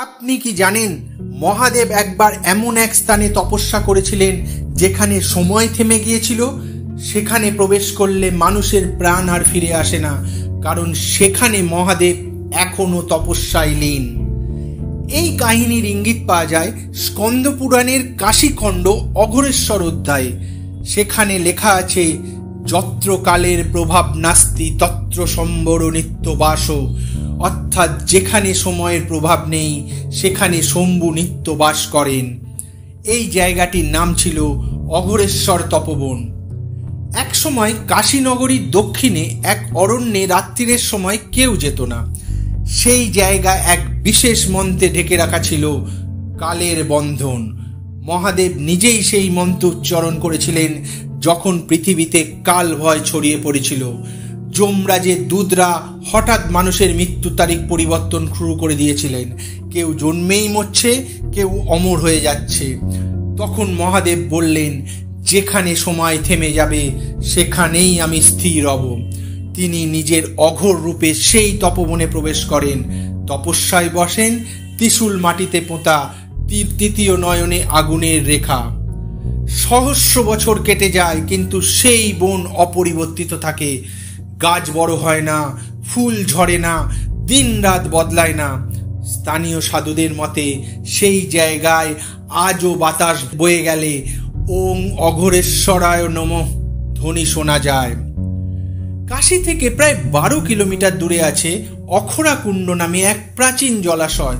আপনি কি জানেন মহাদেব একবার এমন এক স্থানে তপস্যা করেছিলেন যেখানে সময় থেমে গিয়েছিল? সেখানে প্রবেশ করলে মানুষের প্রাণ আর ফিরে আসে না, কারণ সেখানে মহাদেব এখনো তপস্যায় লীন। এই কাহিনীর ইঙ্গিত পাওয়া যায় স্কন্দ পুরাণের কাশীখণ্ড অঘোরেশ্বর অধ্যায়ে। সেখানে লেখা আছে, যত্র কালের প্রভাব নাস্তি তত্র সম্বর নিত্য বাস, অর্থাৎ যেখানে সময়ের প্রভাব নেই সেখানে শম্ভু নিত্য বাস করেন। এই জায়গাটির নাম ছিল অঘোরেশ্বর তপবন। এক সময় কাশীনগরীর দক্ষিণে এক অরণ্যে রাত্রিরের সময় কেউ যেত না। সেই জায়গা এক বিশেষ মন্ত্রে ঢেকে রাখা ছিল, কালের বন্ধন। মহাদেব নিজেই সেই মন্ত্র উচ্চারণ করেছিলেন যখন পৃথিবীতে কাল ভয় ছড়িয়ে পড়েছিল। যমরাজের দূতরা হঠাৎ মানুষের মৃত্যু তারিখ পরিবর্তন শুরু করে দিয়েছিলেন। কেউ জন্মেই মরছে, কেউ অমর হয়ে যাচ্ছে। তখন মহাদেব বললেন, যেখানে সময় থেমে যাবে সেখানেই আমি স্থির হব। তিনি নিজের অঘোর রূপে সেই তপবনে প্রবেশ করেন, তপস্যায় বসেন। ত্রিশূল মাটিতে পোঁতা, তৃতীয় নয়নে আগুনের রেখা। সহস্র বছর কেটে যায়, কিন্তু সেই বন অপরিবর্তিত থাকে। গাছ বড় হয় না, ফুল ঝরে না, দিন রাত বদলায় না। স্থানীয় সাধুদের মতে সেই জায়গায় আজও বাতাস বয়ে গেলে ওং অঘোরেশ্বরায় নমঃ ধ্বনি শোনা যায়। কাশী থেকে প্রায় 12 কিলোমিটার দূরে আছে অখরাকুণ্ড নামে এক প্রাচীন জলাশয়।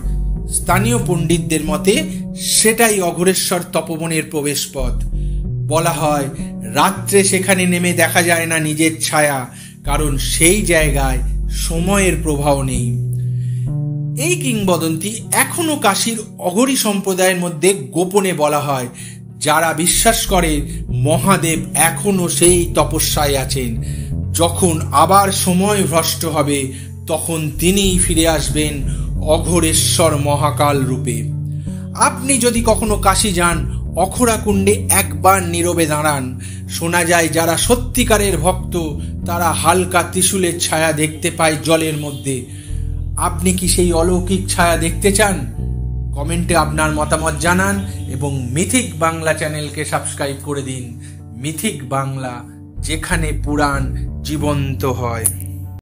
স্থানীয় পণ্ডিতদের মতে সেটাই অঘোরেশ্বর তপবনের প্রবেশ পথ। বলা হয়, রাত্রে সেখানে নেমে দেখা যায় না নিজের ছায়া, কারণ সেই জায়গায় সময়ের প্রভাব নেই। এই কিংবদন্তি এখনো কাশীর অঘরী সম্প্রদায়ের মধ্যে গোপনে বলা হয়। যারা বিশ্বাস করে মহাদেব এখনো সেই তপস্যায় আছেন। যখন আবার সময় ভ্রষ্ট হবে তখন তিনিই ফিরে আসবেন অঘোরেশ্বর মহাকাল রূপে। আপনি যদি কখনো কাশী যান, অখরাকুণ্ডে একবার নীরবে দাঁড়ান। শোনা যায় যারা সত্যিকারের ভক্ত তারা হালকা ত্রিশূলের ছায়া দেখতে পায় জলের মধ্যে। আপনি কি সেই অলৌকিক ছায়া দেখতে চান? কমেন্টে আপনার মতামত জানান এবং মিথিক বাংলা চ্যানেলকে সাবস্ক্রাইব করে দিন। মিথিক বাংলা, যেখানে পুরাণ জীবন্ত হয়।